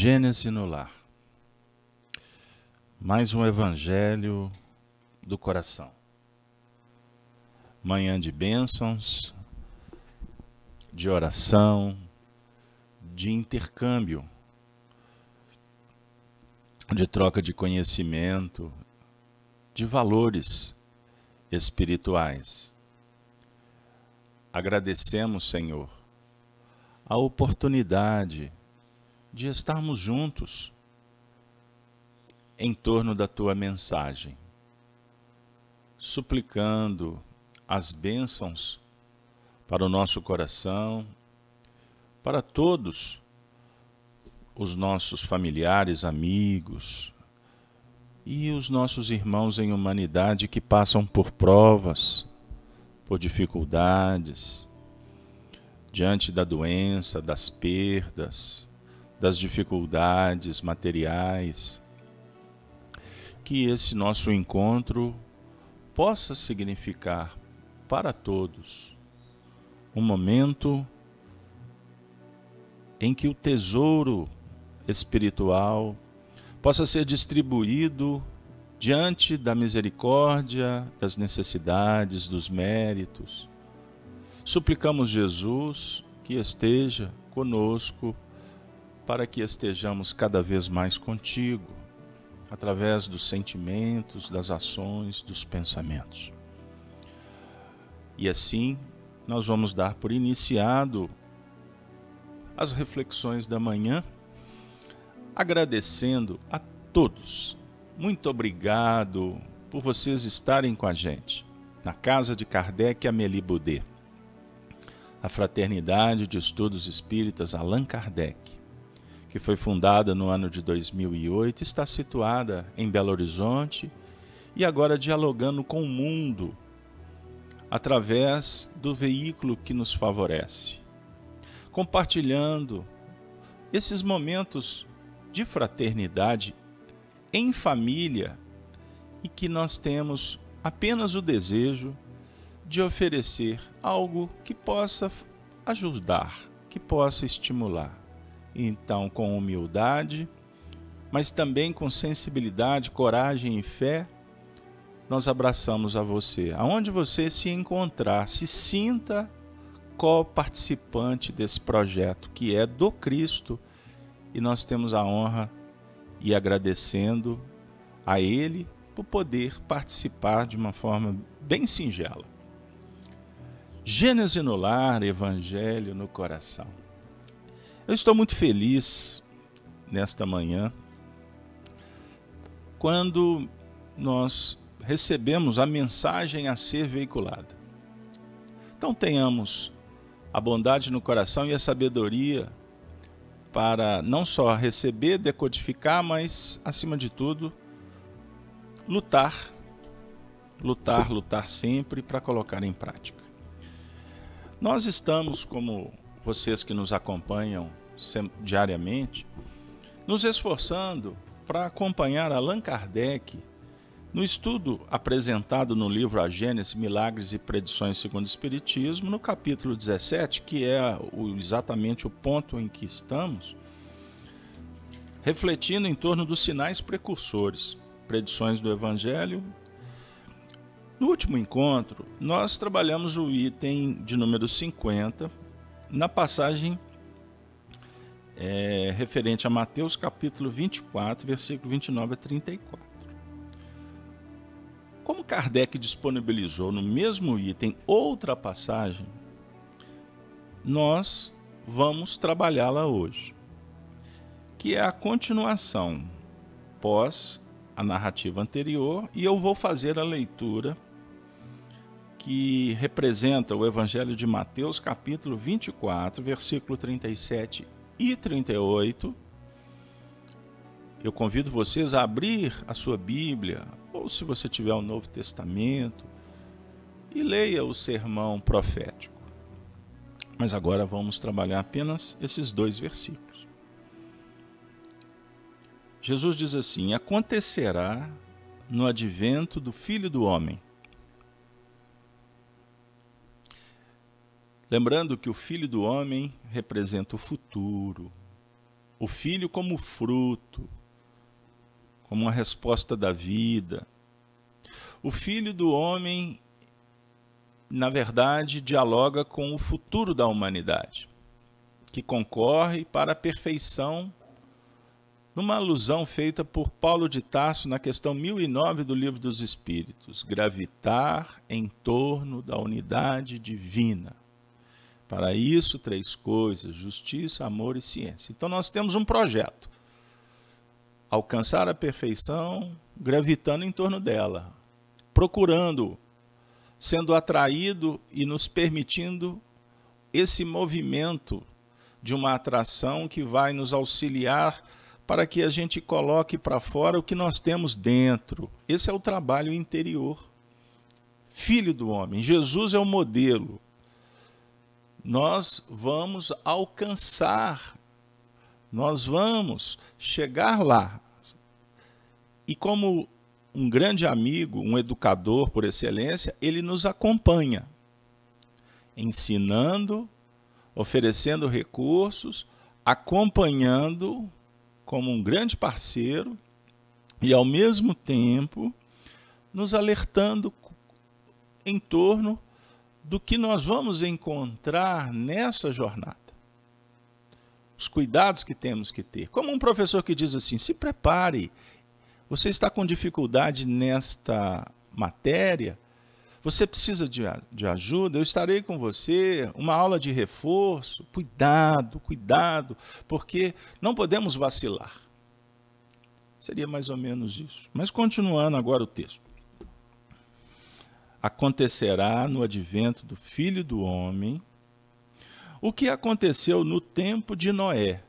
Gênesis no lar. Mais um evangelho do coração. Manhã de bênçãos, de oração, de intercâmbio, de troca de conhecimento, de valores espirituais. Agradecemos, Senhor, a oportunidade de estarmos juntos em torno da Tua mensagem, suplicando as bênçãos para o nosso coração, para todos os nossos familiares, amigos e os nossos irmãos em humanidade que passam por provas, por dificuldades, diante da doença, das perdas, das dificuldades materiais. Que esse nosso encontro possa significar para todos um momento em que o tesouro espiritual possa ser distribuído diante da misericórdia, das necessidades, dos méritos. Suplicamos Jesus que esteja conosco para que estejamos cada vez mais contigo, através dos sentimentos, das ações, dos pensamentos. E assim, nós vamos dar por iniciado as reflexões da manhã, agradecendo a todos. Muito obrigado por vocês estarem com a gente na Casa de Kardec Amélie Baudet, a Fraternidade de Estudos Espíritas Allan Kardec, que foi fundada no ano de 2008, está situada em Belo Horizonte e agora dialogando com o mundo através do veículo que nos favorece, compartilhando esses momentos de fraternidade em família e que nós temos apenas o desejo de oferecer algo que possa ajudar, que possa estimular. Então, com humildade, mas também com sensibilidade, coragem e fé, nós abraçamos a você. Aonde você se encontrar, se sinta co-participante desse projeto, que é do Cristo, e nós temos a honra e agradecendo a Ele por poder participar de uma forma bem singela. Gênesis no lar, Evangelho no coração. Eu estou muito feliz nesta manhã quando nós recebemos a mensagem a ser veiculada. Então tenhamos a bondade no coração e a sabedoria para não só receber, decodificar, mas, acima de tudo, lutar sempre para colocar em prática. Nós estamos, como vocês que nos acompanham diariamente, nos esforçando para acompanhar Allan Kardec no estudo apresentado no livro A Gênese, Milagres e Predições segundo o Espiritismo, no capítulo 17, que é exatamente o ponto em que estamos, refletindo em torno dos sinais precursores, predições do Evangelho. No último encontro, nós trabalhamos o item de número 50, na passagem referente a Mateus capítulo 24, versículo 29 a 34. Como Kardec disponibilizou no mesmo item outra passagem, nós vamos trabalhá-la hoje, que é a continuação pós a narrativa anterior, e eu vou fazer a leitura que representa o Evangelho de Mateus, capítulo 24, versículo 37 e 38. Eu convido vocês a abrir a sua Bíblia, ou se você tiver o Novo Testamento, e leia o sermão profético. Mas agora vamos trabalhar apenas esses dois versículos. Jesus diz assim: acontecerá no advento do Filho do Homem. Lembrando que o Filho do Homem representa o futuro, o filho como fruto, como uma resposta da vida. O Filho do Homem, na verdade, dialoga com o futuro da humanidade, que concorre para a perfeição, numa alusão feita por Paulo de Tarso na questão 1009 do Livro dos Espíritos: gravitar em torno da unidade divina. Para isso, 3 coisas: justiça, amor e ciência. Então nós temos um projeto: alcançar a perfeição gravitando em torno dela, procurando, sendo atraído e nos permitindo esse movimento de uma atração que vai nos auxiliar para que a gente coloque para fora o que nós temos dentro. Esse é o trabalho interior. Filho do homem, Jesus é o modelo. Nós vamos alcançar, nós vamos chegar lá. E como um grande amigo, um educador por excelência, ele nos acompanha, ensinando, oferecendo recursos, acompanhando como um grande parceiro e, ao mesmo tempo, nos alertando em torno do que nós vamos encontrar nessa jornada. Os cuidados que temos que ter. Como um professor que diz assim: se prepare, você está com dificuldade nesta matéria, você precisa de ajuda, eu estarei com você, uma aula de reforço. Cuidado, cuidado, porque não podemos vacilar. Seria mais ou menos isso. Mas continuando agora o texto. Acontecerá no advento do Filho do Homem o que aconteceu no tempo de Noé.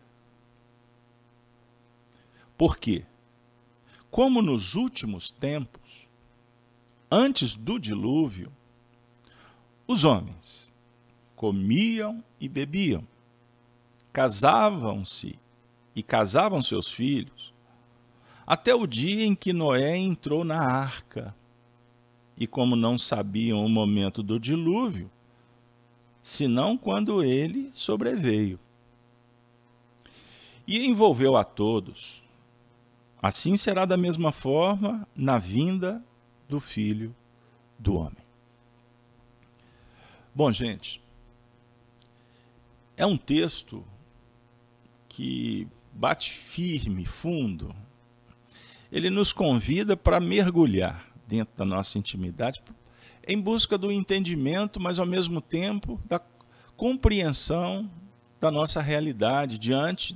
Por quê? Como nos últimos tempos, antes do dilúvio, os homens comiam e bebiam, casavam-se e casavam seus filhos, até o dia em que Noé entrou na arca. E como não sabiam o momento do dilúvio, senão quando ele sobreveio, e envolveu a todos, assim será da mesma forma na vinda do Filho do Homem. Bom, gente, é um texto que bate firme, fundo. Ele nos convida para mergulhar dentro da nossa intimidade, em busca do entendimento, mas ao mesmo tempo da compreensão da nossa realidade diante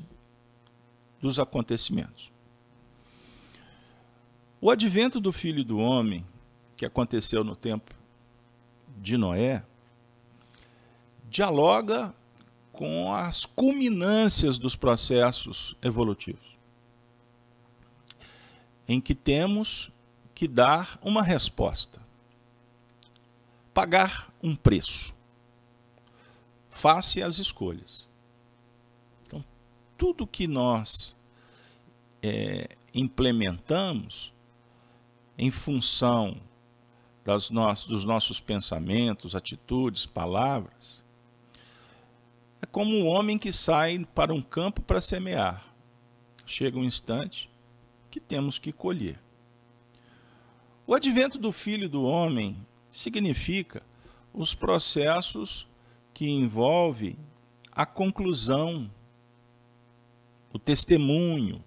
dos acontecimentos. O advento do Filho do Homem, que aconteceu no tempo de Noé, dialoga com as culminâncias dos processos evolutivos, em que temos que dar uma resposta, pagar um preço, face às escolhas. Então, tudo que nós implementamos em função dos nossos pensamentos, atitudes, palavras, é como um homem que sai para um campo para semear. Chega um instante que temos que colher. O advento do Filho do Homem significa os processos que envolvem a conclusão, o testemunho,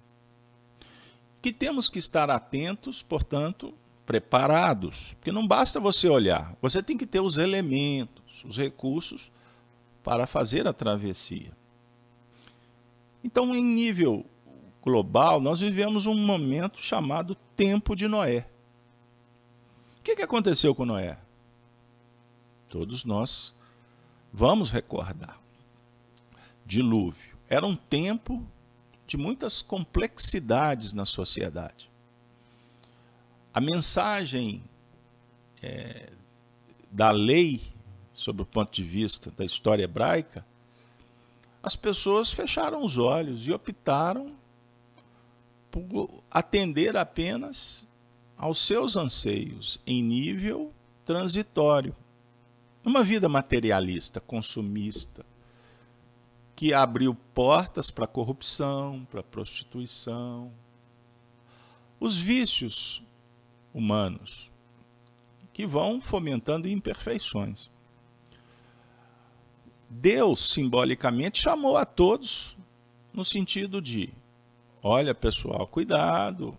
que temos que estar atentos, portanto, preparados, porque não basta você olhar, você tem que ter os elementos, os recursos para fazer a travessia. Então, em nível global, nós vivemos um momento chamado Tempo de Noé. O que aconteceu com Noé? Todos nós vamos recordar. Dilúvio. Era um tempo de muitas complexidades na sociedade. A mensagem da lei, sob o ponto de vista da história hebraica, as pessoas fecharam os olhos e optaram por atender apenas aos seus anseios em nível transitório. Uma vida materialista, consumista, que abriu portas para a corrupção, para a prostituição, os vícios humanos, que vão fomentando imperfeições. Deus, simbolicamente, chamou a todos no sentido de: olha, pessoal, cuidado.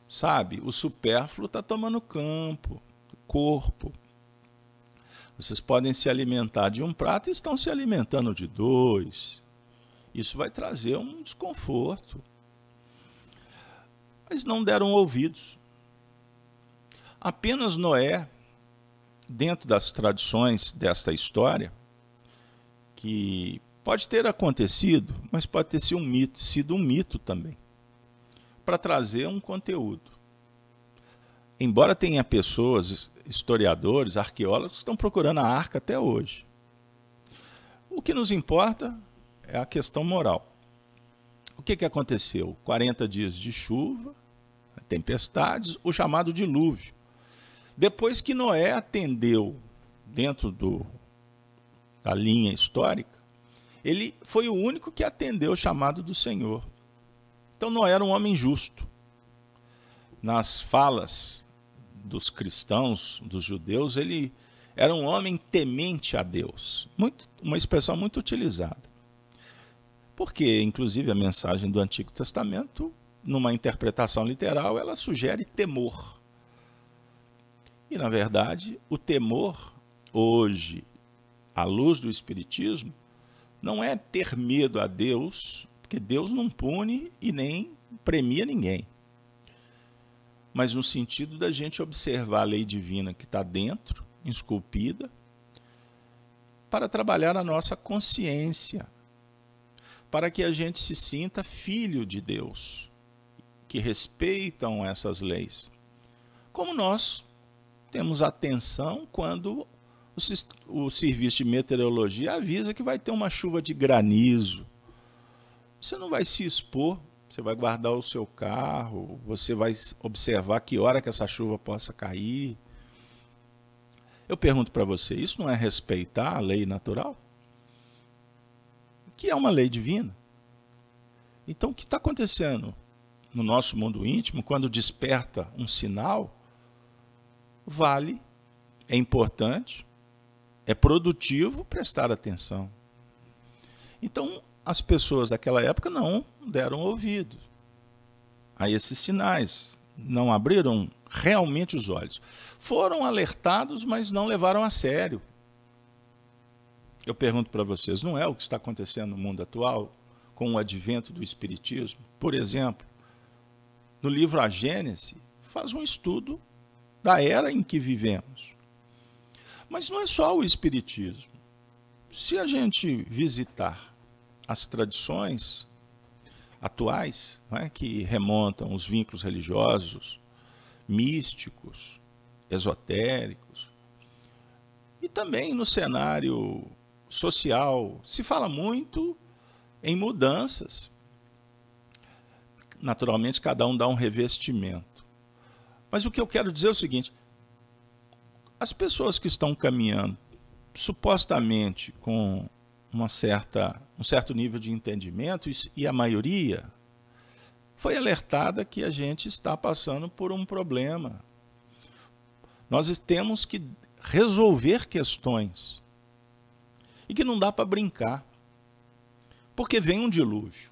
Sabe, o supérfluo está tomando corpo. Vocês podem se alimentar de um prato e estão se alimentando de dois. Isso vai trazer um desconforto. Mas não deram ouvidos. Apenas Noé, dentro das tradições desta história, que pode ter acontecido, mas pode ter sido um mito também, para trazer um conteúdo. Embora tenha pessoas, historiadores, arqueólogos, que estão procurando a arca até hoje. O que nos importa é a questão moral. O que aconteceu? 40 dias de chuva, tempestades, o chamado dilúvio. Depois que Noé atendeu dentro da linha histórica, ele foi o único que atendeu o chamado do Senhor. Então Noé era um homem justo. Nas falas dos cristãos, dos judeus, ele era um homem temente a Deus. Uma expressão muito utilizada. Porque, inclusive, a mensagem do Antigo Testamento, numa interpretação literal, ela sugere temor. E, na verdade, o temor, hoje, à luz do Espiritismo, não é ter medo a Deus, porque Deus não pune e nem premia ninguém. Mas no sentido da gente observar a lei divina que está dentro, esculpida, para trabalhar a nossa consciência, para que a gente se sinta filho de Deus, que respeitam essas leis. Como nós temos atenção quando o serviço de meteorologia avisa que vai ter uma chuva de granizo. Você não vai se expor, você vai guardar o seu carro, você vai observar que hora que essa chuva possa cair. Eu pergunto para você, isso não é respeitar a lei natural? Que é uma lei divina. Então, o que está acontecendo no nosso mundo íntimo, quando desperta um sinal, vale, é importante, é produtivo prestar atenção. Então, as pessoas daquela época não deram ouvido a esses sinais, não abriram realmente os olhos. Foram alertados, mas não levaram a sério. Eu pergunto para vocês, não é o que está acontecendo no mundo atual com o advento do Espiritismo? Por exemplo, no livro A Gênese, faz um estudo da era em que vivemos. Mas não é só o Espiritismo. Se a gente visitar as tradições atuais, não é, que remontam os vínculos religiosos, místicos, esotéricos, e também no cenário social, se fala muito em mudanças. Naturalmente, cada um dá um revestimento. Mas o que eu quero dizer é o seguinte: as pessoas que estão caminhando supostamente com um certo nível de entendimento, e a maioria foi alertada que a gente está passando por um problema. Nós temos que resolver questões e que não dá para brincar, porque vem um dilúvio,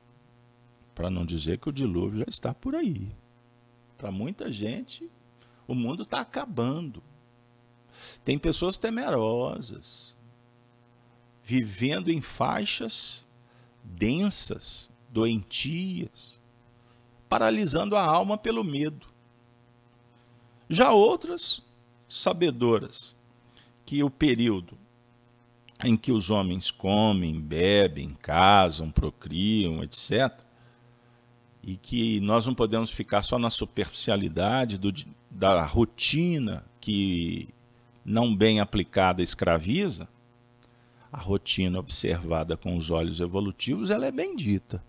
para não dizer que o dilúvio já está por aí. Para muita gente, o mundo está acabando. Tem pessoas temerosas, vivendo em faixas densas, doentias, paralisando a alma pelo medo. Já outras, sabedoras, que o período em que os homens comem, bebem, casam, procriam, etc., e que nós não podemos ficar só na superficialidade da rotina que, não bem aplicada, escraviza. A rotina observada com os olhos evolutivos, ela é bendita.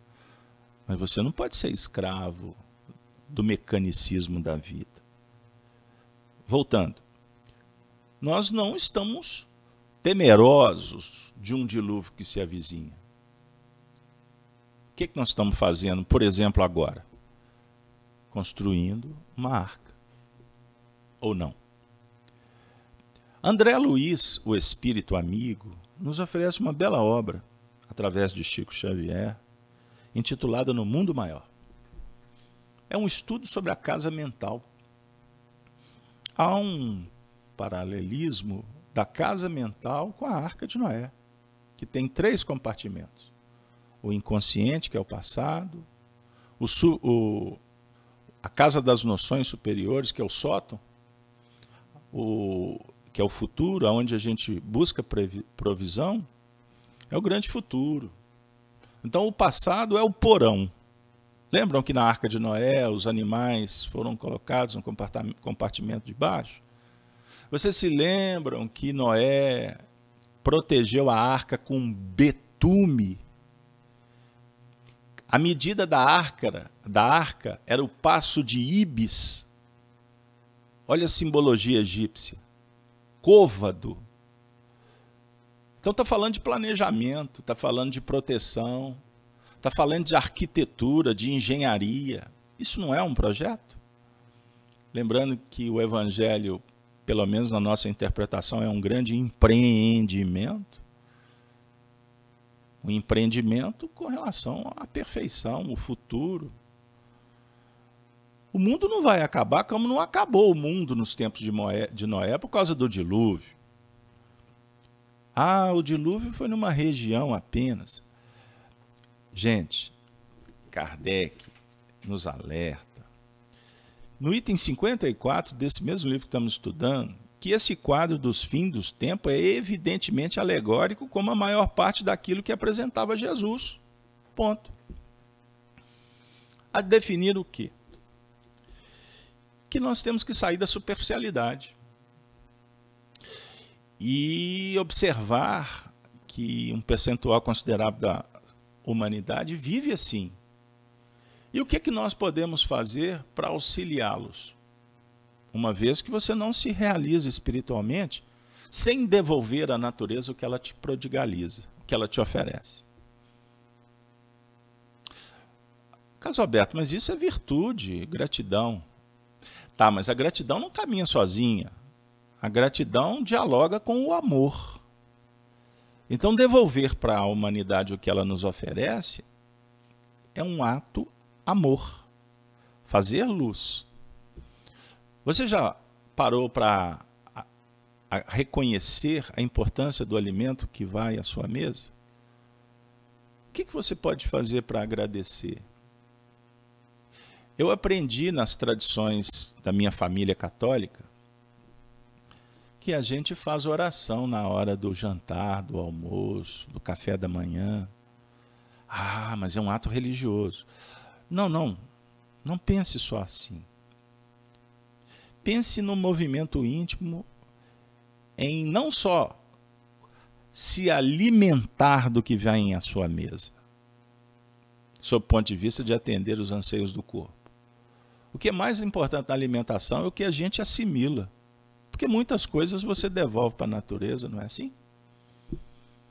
Mas você não pode ser escravo do mecanicismo da vida. Voltando, nós não estamos temerosos de um dilúvio que se avizinha. O que nós estamos fazendo, por exemplo, agora? Construindo uma arca. Ou não? André Luiz, o Espírito Amigo, nos oferece uma bela obra, através de Chico Xavier, intitulada No Mundo Maior. É um estudo sobre a casa mental. Há um paralelismo da casa mental com a Arca de Noé, que tem 3 compartimentos. O inconsciente, que é o passado, a casa das noções superiores, que é o sótão, que é o futuro, onde a gente busca provisão, é o grande futuro. Então o passado é o porão. Lembram que na Arca de Noé os animais foram colocados no compartimento de baixo? Vocês se lembram que Noé protegeu a arca com betume? A medida da arca era o passo de Ibis. Olha a simbologia egípcia. Côvado. Então está falando de planejamento, está falando de proteção, está falando de arquitetura, de engenharia. Isso não é um projeto? Lembrando que o Evangelho, pelo menos na nossa interpretação, é um grande empreendimento. Um empreendimento com relação à perfeição, o futuro. O mundo não vai acabar como não acabou o mundo nos tempos de Noé por causa do dilúvio. Ah, o dilúvio foi numa região apenas. Gente, Kardec nos alerta, no item 54 desse mesmo livro que estamos estudando, que esse quadro dos fins dos tempos é evidentemente alegórico como a maior parte daquilo que apresentava Jesus. Ponto. A definir o quê? Que nós temos que sair da superficialidade e observar que um percentual considerável da humanidade vive assim. E o que é que nós podemos fazer para auxiliá-los? Uma vez que você não se realiza espiritualmente sem devolver à natureza o que ela te prodigaliza, o que ela te oferece. Carlos Alberto, mas isso é virtude, gratidão. Tá, mas a gratidão não caminha sozinha. A gratidão dialoga com o amor. Então, devolver para a humanidade o que ela nos oferece é um ato amor. Fazer luz. Você já parou para reconhecer a importância do alimento que vai à sua mesa? O que você pode fazer para agradecer? Eu aprendi nas tradições da minha família católica que a gente faz oração na hora do jantar, do almoço, do café da manhã. Ah, mas é um ato religioso. Não pense só assim. Pense no movimento íntimo em não só se alimentar do que vem à sua mesa, sob o ponto de vista de atender os anseios do corpo. O que é mais importante na alimentação é o que a gente assimila. Porque muitas coisas você devolve para a natureza, não é assim?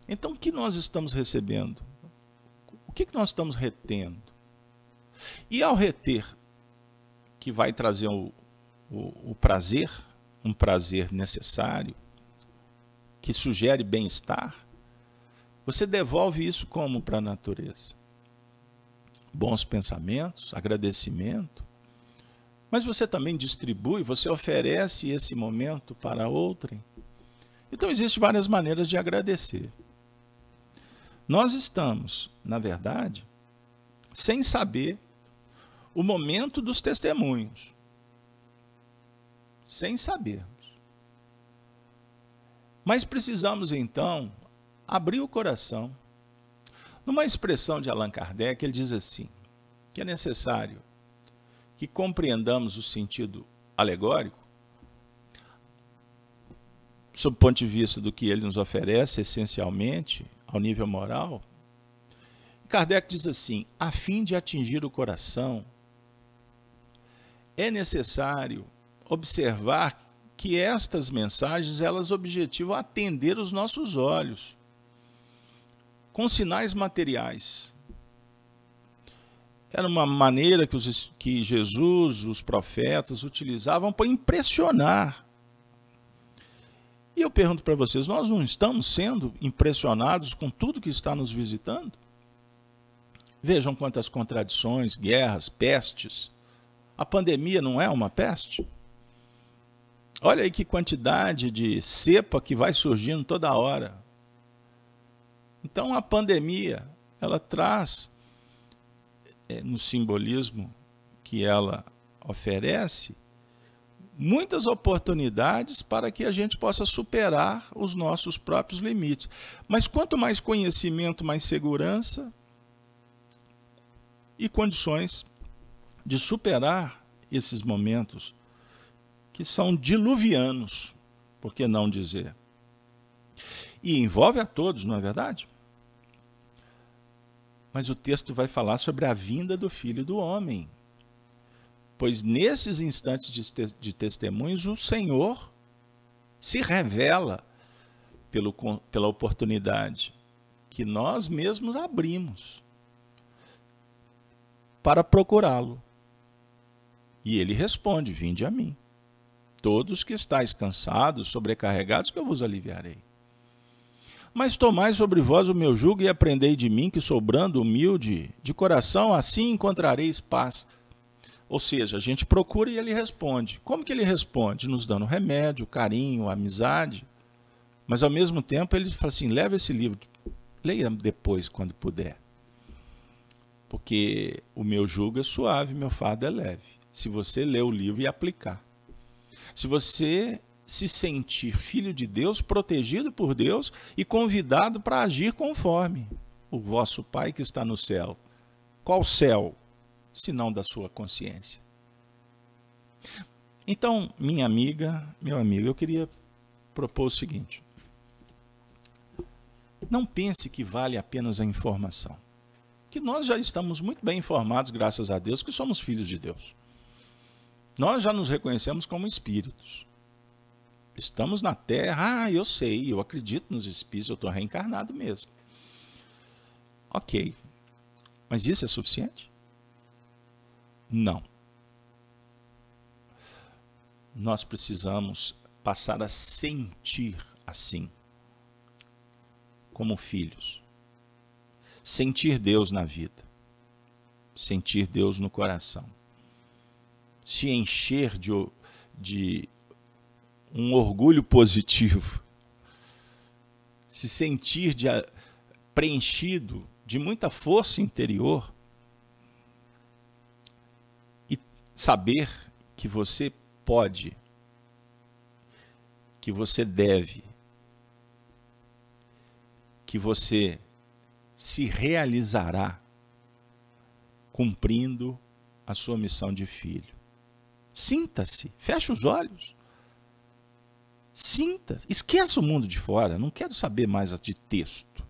Então, o que nós estamos recebendo? O que nós estamos retendo? E ao reter, que vai trazer o prazer, um prazer necessário, que sugere bem-estar, você devolve isso como para a natureza? Bons pensamentos, agradecimento, mas você também distribui, você oferece esse momento para outrem. Então, existem várias maneiras de agradecer. Nós estamos, na verdade, sem saber o momento dos testemunhos. Sem sabermos. Mas precisamos, então, abrir o coração. Numa expressão de Allan Kardec, ele diz assim, que é necessário que compreendamos o sentido alegórico, sob o ponto de vista do que ele nos oferece, essencialmente, ao nível moral. Kardec diz assim, a fim de atingir o coração, é necessário observar que estas mensagens, elas objetivam atender os nossos olhos, com sinais materiais. Era uma maneira que Jesus, os profetas, utilizavam para impressionar. E eu pergunto para vocês, nós não estamos sendo impressionados com tudo que está nos visitando? Vejam quantas contradições, guerras, pestes. A pandemia não é uma peste? Olha aí que quantidade de cepa que vai surgindo toda hora. Então a pandemia, ela traz, no simbolismo que ela oferece, muitas oportunidades para que a gente possa superar os nossos próprios limites. Mas quanto mais conhecimento, mais segurança e condições de superar esses momentos que são diluvianos, por que não dizer? E envolve a todos, não é verdade? Mas o texto vai falar sobre a vinda do Filho do Homem. Pois nesses instantes de testemunhos, o Senhor se revela pela oportunidade que nós mesmos abrimos para procurá-lo. E ele responde, vinde a mim. Todos que estáis cansados, sobrecarregados, que eu vos aliviarei. Mas tomai sobre vós o meu jugo e aprendei de mim, que sou brando, humilde, de coração, assim encontrareis paz. Ou seja, a gente procura e ele responde. Como que ele responde? Nos dando remédio, carinho, amizade. Mas ao mesmo tempo ele fala assim, leva esse livro, leia depois quando puder. Porque o meu jugo é suave, meu fardo é leve. Se você ler o livro e aplicar. Se você se sentir filho de Deus, protegido por Deus e convidado para agir conforme o vosso Pai que está no céu. Qual céu? Se não da sua consciência. Então, minha amiga, meu amigo, eu queria propor o seguinte. Não pense que vale apenas a informação. Que nós já estamos muito bem informados, graças a Deus, que somos filhos de Deus. Nós já nos reconhecemos como espíritos. Estamos na Terra, eu sei, eu acredito nos espíritos, eu estou reencarnado mesmo. Ok, mas isso é suficiente? Não. Nós precisamos passar a sentir assim, como filhos. Sentir Deus na vida, sentir Deus no coração. Se encher de um orgulho positivo, se sentir preenchido de muita força interior e saber que você pode, que você deve, que você se realizará cumprindo a sua missão de filho. Sinta-se, feche os olhos. Sinta, esqueça o mundo de fora, não quero saber mais de texto,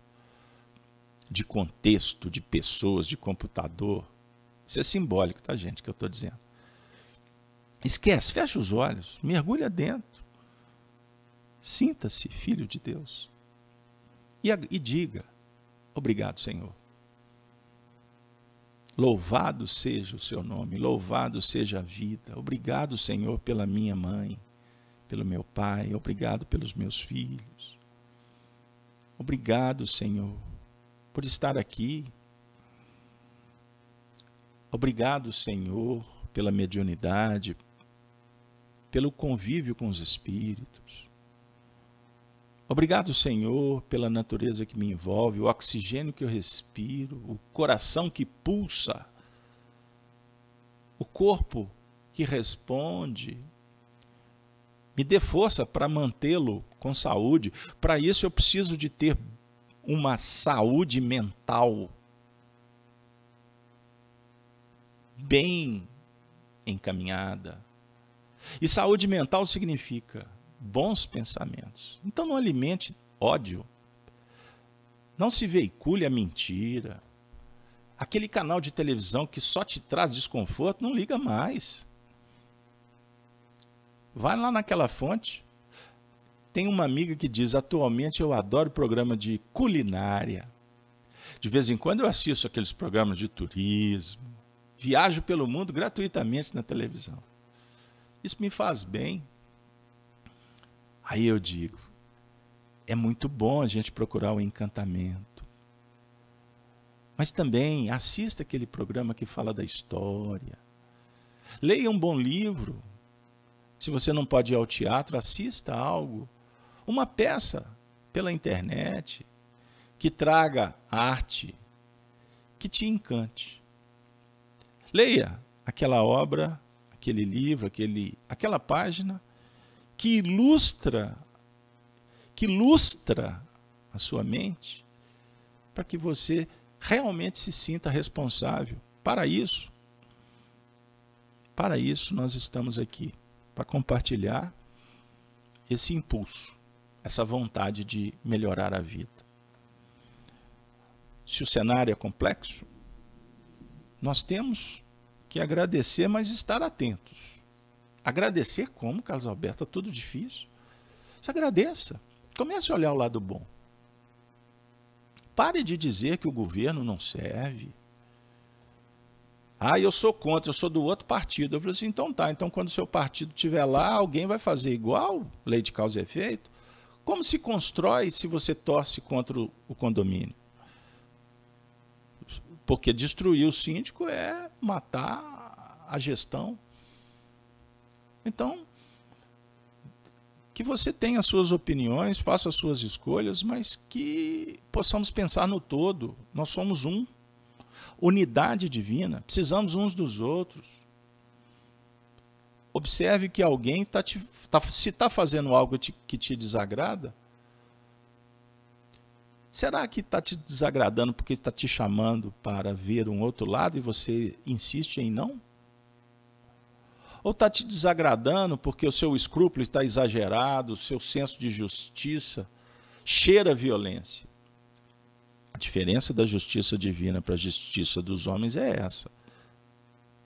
de contexto, de pessoas, de computador. Isso é simbólico, tá, gente, que eu estou dizendo. Esquece, fecha os olhos, mergulha dentro. Sinta-se filho de Deus. E diga, obrigado, Senhor. Louvado seja o seu nome, louvado seja a vida. Obrigado, Senhor, pela minha mãe, pelo meu pai, obrigado pelos meus filhos. Obrigado, Senhor, por estar aqui. Obrigado, Senhor, pela mediunidade, pelo convívio com os espíritos. Obrigado, Senhor, pela natureza que me envolve, o oxigênio que eu respiro, o coração que pulsa, o corpo que responde. Me dê força para mantê-lo com saúde. Para isso eu preciso de ter uma saúde mental bem encaminhada. E saúde mental significa bons pensamentos. Então não alimente ódio. Não se veicule a mentira. Aquele canal de televisão que só te traz desconforto, não liga mais. Vai lá naquela fonte. Tem uma amiga que diz, atualmente eu adoro programa de culinária. De vez em quando eu assisto aqueles programas de turismo. Viajo pelo mundo gratuitamente na televisão. Isso me faz bem. Aí eu digo, é muito bom a gente procurar o encantamento. Mas também assista aquele programa que fala da história. Leia um bom livro. Se você não pode ir ao teatro, assista algo. Uma peça pela internet que traga arte, que te encante. Leia aquela obra, aquele livro, aquela página que ilustra a sua mente para que você realmente se sinta responsável. Para isso nós estamos aqui, para compartilhar esse impulso, essa vontade de melhorar a vida. Se o cenário é complexo, nós temos que agradecer, mas estar atentos. Agradecer como, Carlos Alberto? É tudo difícil. Você agradeça. Comece a olhar o lado bom. Pare de dizer que o governo não serve. Ah, eu sou contra, eu sou do outro partido. Eu falei assim, então tá, então quando o seu partido estiver lá, alguém vai fazer igual? Lei de causa e efeito? Como se constrói se você torce contra o condomínio? Porque destruir o síndico é matar a gestão. Então, que você tenha as suas opiniões, faça as suas escolhas, mas que possamos pensar no todo. Nós somos um. Unidade divina. Precisamos uns dos outros. Observe que alguém se está fazendo algo que te desagrada, será que está te desagradando porque está te chamando para ver um outro lado e você insiste em não? Ou está te desagradando porque o seu escrúpulo está exagerado, o seu senso de justiça cheira violência? A diferença da justiça divina para a justiça dos homens é essa.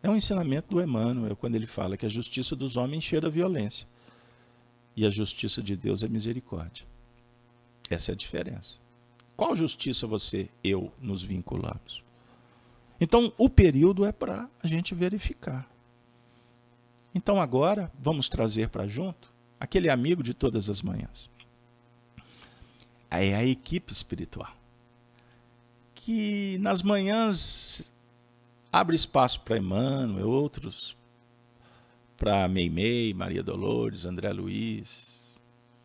É um ensinamento do Emmanuel, quando ele fala que a justiça dos homens cheira violência e a justiça de Deus é misericórdia. Essa é a diferença. Qual justiça eu nos vinculamos? Então, o período é para a gente verificar. Então, agora, vamos trazer para junto aquele amigo de todas as manhãs. É a equipe espiritual, que nas manhãs abre espaço para Emmanuel, outros para Meimei, Maria Dolores, André Luiz,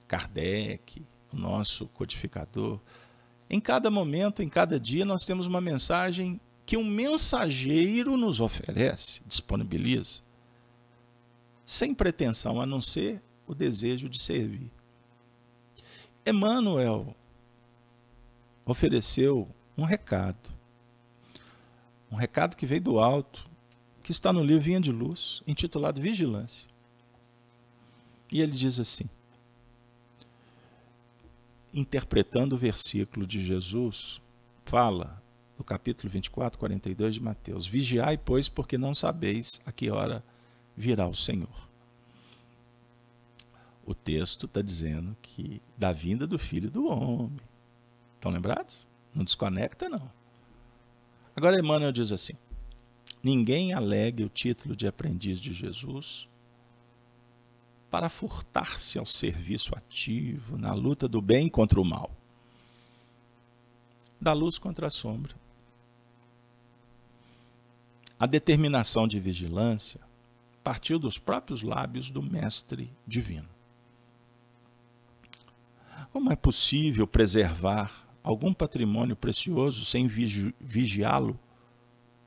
Kardec, o nosso codificador. Em cada momento, em cada dia, nós temos uma mensagem que um mensageiro nos oferece, disponibiliza, sem pretensão, a não ser o desejo de servir. Emmanuel ofereceu um recado que veio do alto, que está no livro Vinha de Luz, intitulado Vigilância. E ele diz assim, interpretando o versículo de Jesus, fala no capítulo 24, 42 de Mateus, vigiai, pois, porque não sabeis a que hora virá o Senhor. O texto está dizendo que da vinda do Filho do Homem. Estão lembrados? Não desconecta, não. Agora Emmanuel diz assim, ninguém alegue o título de aprendiz de Jesus para furtar-se ao serviço ativo na luta do bem contra o mal, da luz contra a sombra. A determinação de vigilância partiu dos próprios lábios do Mestre Divino. Como é possível preservar algum patrimônio precioso sem vigiá-lo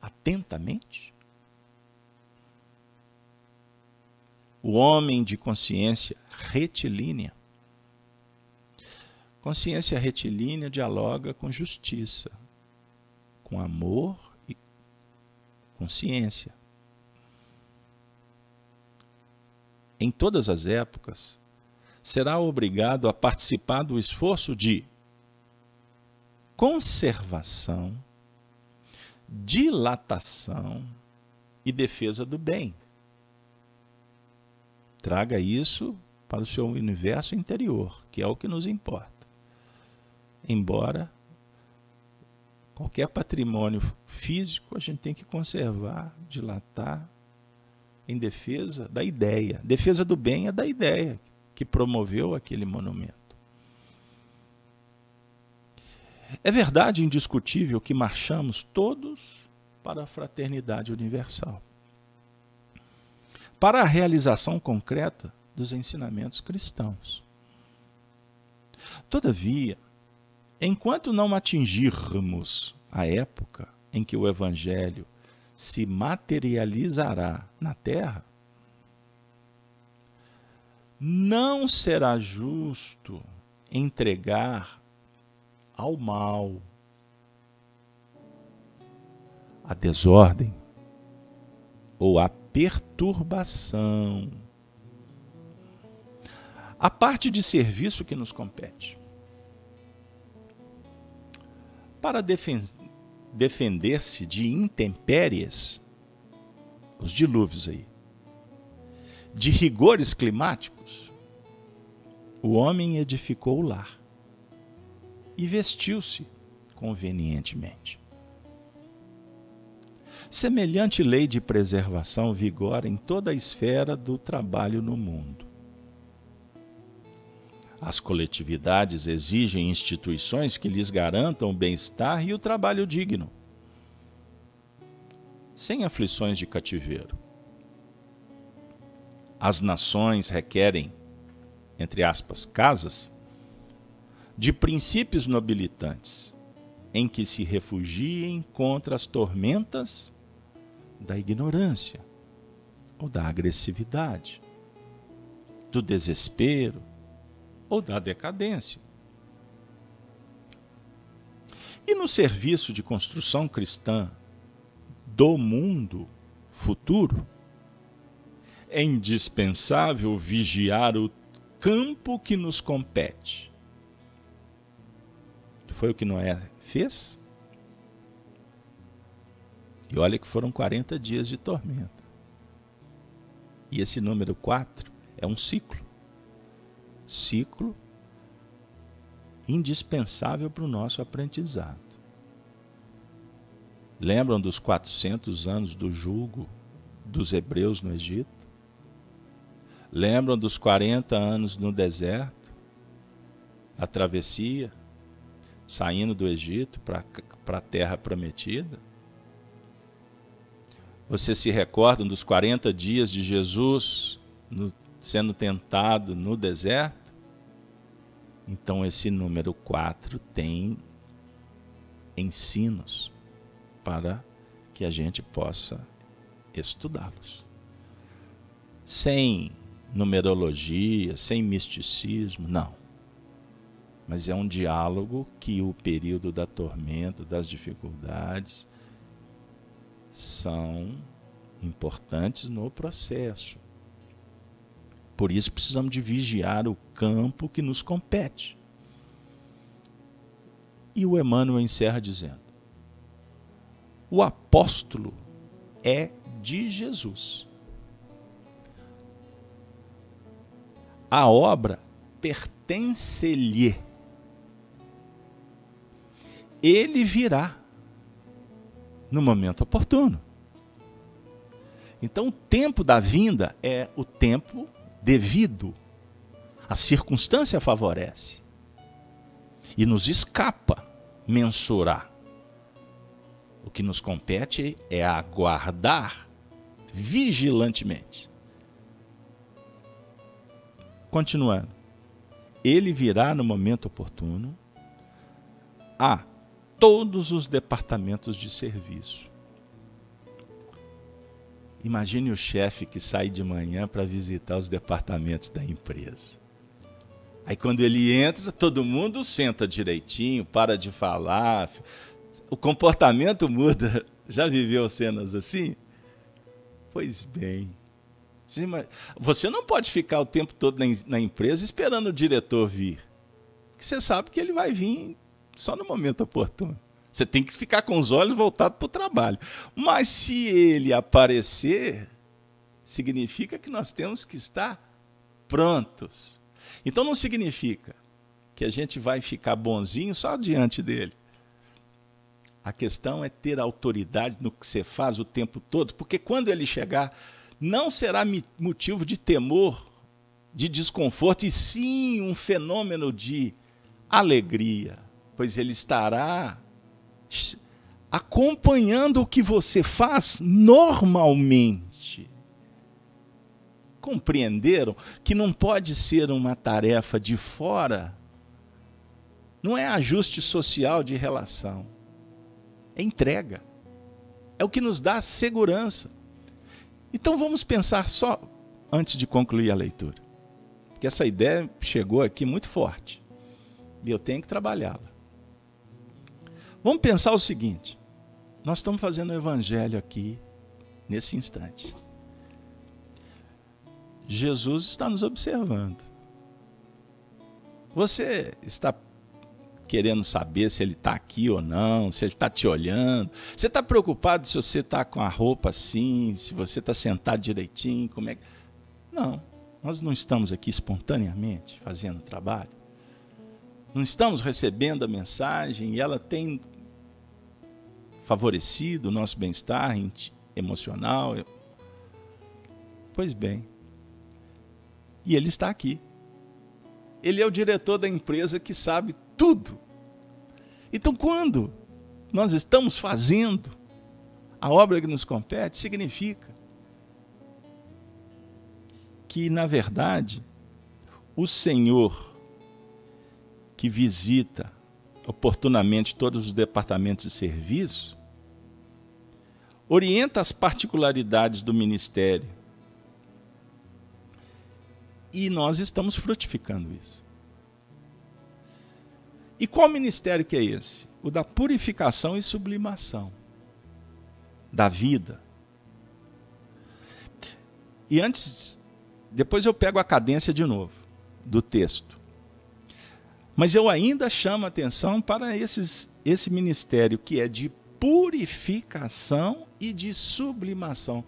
atentamente? O homem de consciência retilínea. Consciência retilínea dialoga com justiça, com amor e consciência. Em todas as épocas, será obrigado a participar do esforço de conservação, dilatação e defesa do bem. Traga isso para o seu universo interior, que é o que nos importa. Embora Qualquer patrimônio físico a gente tem que conservar, dilatar, em defesa da ideia. Defesa do bem é da ideia que promoveu aquele monumento. É verdade indiscutível que marchamos todos para a fraternidade universal, para a realização concreta dos ensinamentos cristãos. Todavia, enquanto não atingirmos a época em que o Evangelho se materializará na terra, não será justo entregar ao mal, à desordem ou à perturbação a parte de serviço que nos compete. Para defender-se de intempéries, os dilúvios aí, de rigores climáticos, o homem edificou o lar e vestiu-se convenientemente. Semelhante lei de preservação vigora em toda a esfera do trabalho no mundo. As coletividades exigem instituições que lhes garantam o bem-estar e o trabalho digno, sem aflições de cativeiro. As nações requerem, entre aspas, casas, de princípios nobilitantes, em que se refugiem contra as tormentas da ignorância ou da agressividade, do desespero ou da decadência. E no serviço de construção cristã do mundo futuro, é indispensável vigiar o campo que nos compete. Foi o que Noé fez? E olha que foram 40 dias de tormenta. E esse número 4 é um ciclo. Ciclo indispensável para o nosso aprendizado. Lembram dos 400 anos do jugo dos hebreus no Egito? Lembram dos 40 anos no deserto, a travessia, saindo do Egito para a terra prometida? Vocês se recordam dos 40 dias de Jesus sendo tentado no deserto? Então esse número 4 tem ensinos para que a gente possa estudá-los. Sem numerologia, sem misticismo, não. Mas é um diálogo que o período da tormenta, das dificuldades, são importantes no processo. Por isso precisamos de vigiar o campo que nos compete. E o Emmanuel encerra dizendo: o apóstolo é de Jesus. A obra pertence-lhe. Ele virá no momento oportuno. Então, o tempo da vinda é o tempo devido. A circunstância favorece. E nos escapa mensurar. O que nos compete é aguardar vigilantemente. Continuando. Ele virá no momento oportuno a todos os departamentos de serviço. Imagine o chefe que sai de manhã para visitar os departamentos da empresa. Aí quando ele entra, todo mundo senta direitinho, para de falar, o comportamento muda. Já viveu cenas assim? Pois bem. Você não pode ficar o tempo todo na empresa esperando o diretor vir. Porque você sabe que ele vai vir só no momento oportuno. Você tem que ficar com os olhos voltados para o trabalho. Mas se ele aparecer, significa que nós temos que estar prontos. Então não significa que a gente vai ficar bonzinho só diante dele. A questão é ter autoridade no que você faz o tempo todo, porque quando ele chegar, não será motivo de temor, de desconforto, e sim um fenômeno de alegria, pois ele estará acompanhando o que você faz normalmente. Compreenderam que não pode ser uma tarefa de fora? Não é ajuste social de relação. É entrega. É o que nos dá segurança. Então vamos pensar só, antes de concluir a leitura, porque essa ideia chegou aqui muito forte e eu tenho que trabalhá-la. Vamos pensar o seguinte: nós estamos fazendo o evangelho aqui, nesse instante. Jesus está nos observando. Você está querendo saber se ele está aqui ou não, se ele está te olhando? Você está preocupado se você está com a roupa assim, se você está sentado direitinho? Como é que... Não, nós não estamos aqui espontaneamente fazendo trabalho. Não estamos recebendo a mensagem e ela tem favorecido o nosso bem-estar emocional. Pois bem, e ele está aqui. Ele é o diretor da empresa que sabe tudo. Então, quando nós estamos fazendo a obra que nos compete, significa que, na verdade, o Senhor que visita oportunamente todos os departamentos de serviço, orienta as particularidades do ministério. E nós estamos frutificando isso. E qual ministério que é esse? O da purificação e sublimação da vida. E depois eu pego a cadência de novo do texto. Mas eu ainda chamo a atenção para esse ministério que é de purificação e de sublimação.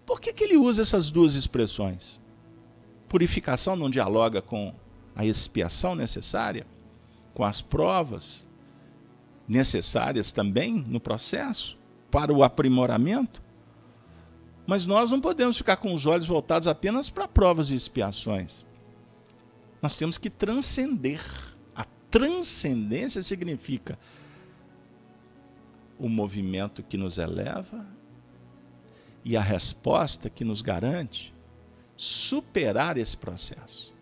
Por que ele usa essas duas expressões? Purificação não dialoga com a expiação necessária, com as provas necessárias também no processo para o aprimoramento? Mas nós não podemos ficar com os olhos voltados apenas para provas e expiações. Nós temos que transcender. A transcendência significa o movimento que nos eleva e a resposta que nos garante superar esse processo.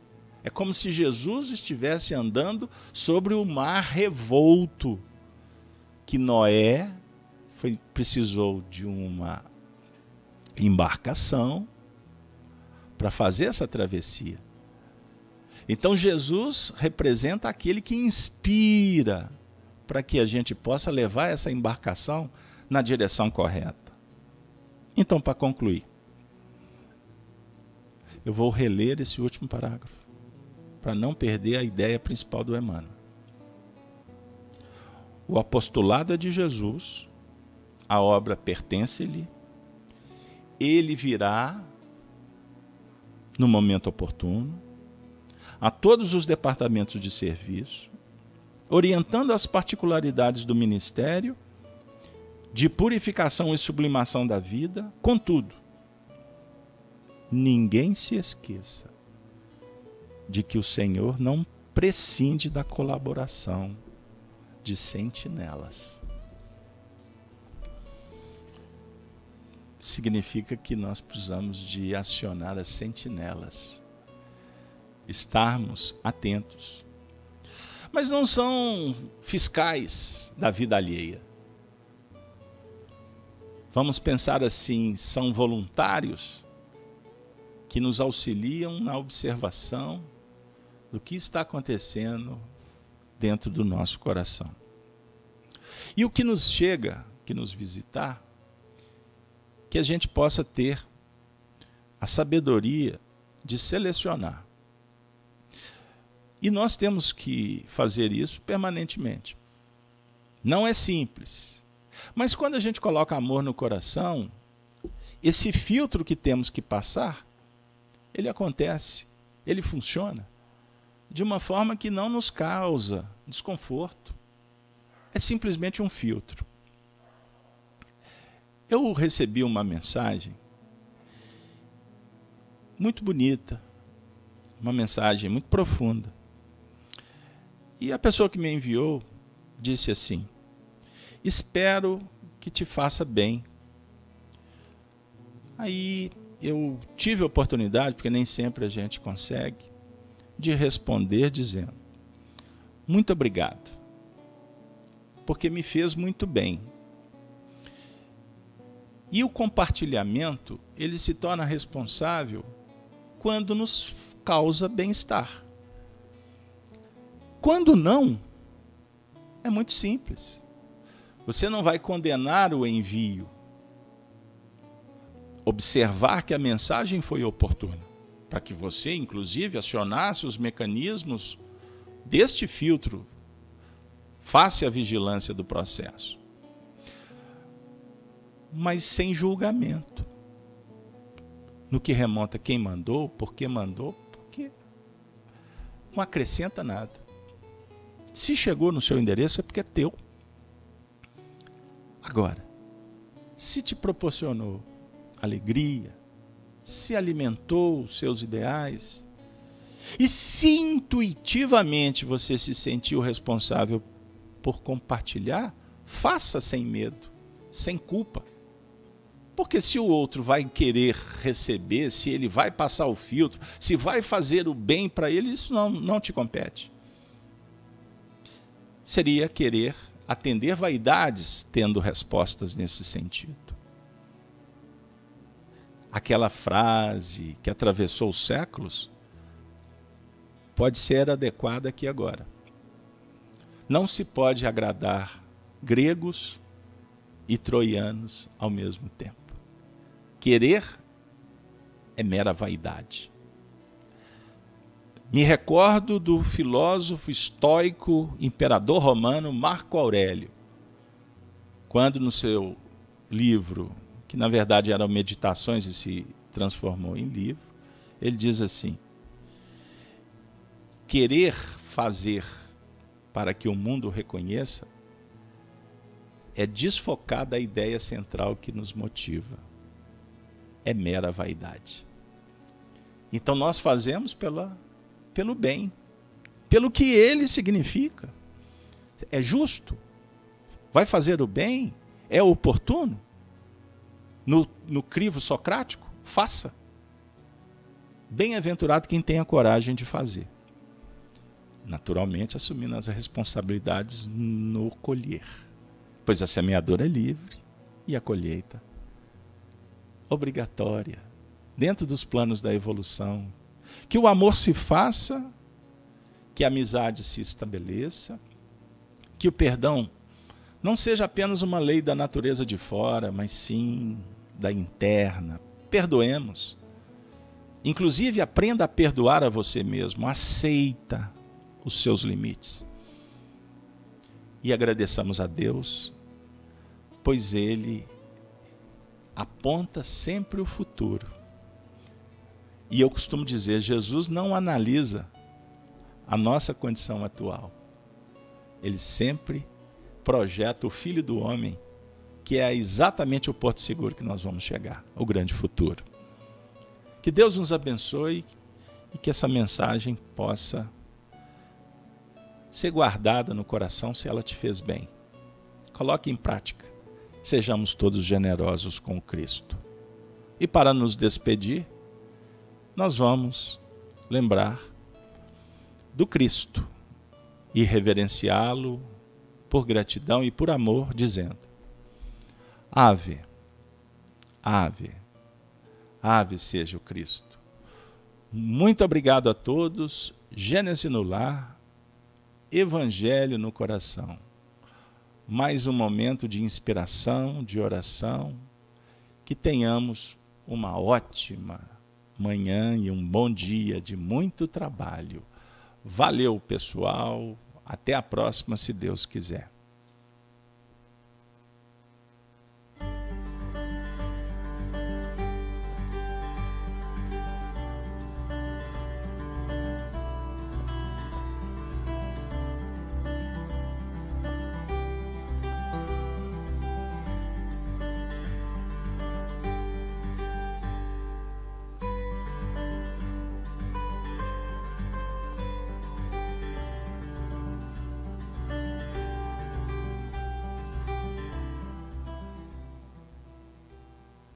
É como se Jesus estivesse andando sobre o mar revolto, que Noé precisou de uma embarcação para fazer essa travessia. Então Jesus representa aquele que inspira para que a gente possa levar essa embarcação na direção correta. Então, para concluir, eu vou reler esse último parágrafo, para não perder a ideia principal do Emmanuel. O apostolado é de Jesus, a obra pertence-lhe, ele virá no momento oportuno, a todos os departamentos de serviço, orientando as particularidades do ministério, de purificação e sublimação da vida. Contudo, ninguém se esqueça de que o Senhor não prescinde da colaboração de sentinelas. Significa que nós precisamos de acionar as sentinelas, estarmos atentos. Mas não são fiscais da vida alheia. Vamos pensar assim, são voluntários que nos auxiliam na observação do que está acontecendo dentro do nosso coração. E o que nos chega, que nos visitar, que a gente possa ter a sabedoria de selecionar. E nós temos que fazer isso permanentemente. Não é simples. Mas quando a gente coloca amor no coração, esse filtro que temos que passar, ele acontece, ele funciona de uma forma que não nos causa desconforto. É simplesmente um filtro. Eu recebi uma mensagem muito bonita, uma mensagem muito profunda. E a pessoa que me enviou disse assim: espero que te faça bem. Aí eu tive a oportunidade, porque nem sempre a gente consegue, de responder dizendo: muito obrigado, porque me fez muito bem. E o compartilhamento, ele se torna responsável quando nos causa bem-estar. Quando não, é muito simples. Você não vai condenar o envio. Observar que a mensagem foi oportuna, para que você, inclusive, acionasse os mecanismos deste filtro, faça a vigilância do processo. Mas sem julgamento. No que remonta quem mandou, porque não acrescenta nada. Se chegou no seu endereço é porque é teu. Agora, se te proporcionou alegria, se alimentou os seus ideais, e se intuitivamente você se sentiu responsável por compartilhar, faça sem medo, sem culpa. Porque se o outro vai querer receber, se ele vai passar o filtro, se vai fazer o bem para ele, isso não te compete. Seria querer atender vaidades tendo respostas nesse sentido. Aquela frase que atravessou os séculos pode ser adequada aqui agora. Não se pode agradar gregos e troianos ao mesmo tempo. Querer é mera vaidade. Me recordo do filósofo estoico, imperador romano Marco Aurélio, quando no seu livro, que na verdade eram meditações e se transformou em livro, ele diz assim: querer fazer para que o mundo reconheça é desfocar da ideia central que nos motiva. É mera vaidade. Então nós fazemos pelo bem, pelo que ele significa. É justo? Vai fazer o bem? É oportuno? No crivo socrático? Faça. Bem-aventurado quem tem a coragem de fazer. Naturalmente, assumindo as responsabilidades no colher. Pois a semeadura é livre e a colheita obrigatória, dentro dos planos da evolução. Que o amor se faça, que a amizade se estabeleça, que o perdão não seja apenas uma lei da natureza de fora, mas sim da interna. Perdoemos. Inclusive, aprenda a perdoar a você mesmo. Aceita os seus limites. E agradeçamos a Deus, pois Ele aponta sempre o futuro. E eu costumo dizer, Jesus não analisa a nossa condição atual. Ele sempre projeta o Filho do Homem, que é exatamente o porto seguro que nós vamos chegar, o grande futuro. Que Deus nos abençoe e que essa mensagem possa ser guardada no coração se ela te fez bem. Coloque em prática. Sejamos todos generosos com Cristo. E para nos despedir, nós vamos lembrar do Cristo e reverenciá-lo por gratidão e por amor, dizendo: Ave, ave, ave seja o Cristo. Muito obrigado a todos. Gênesis no lar, Evangelho no coração. Mais um momento de inspiração, de oração. Que tenhamos uma ótima manhã e um bom dia de muito trabalho. Valeu, pessoal. Até a próxima, se Deus quiser.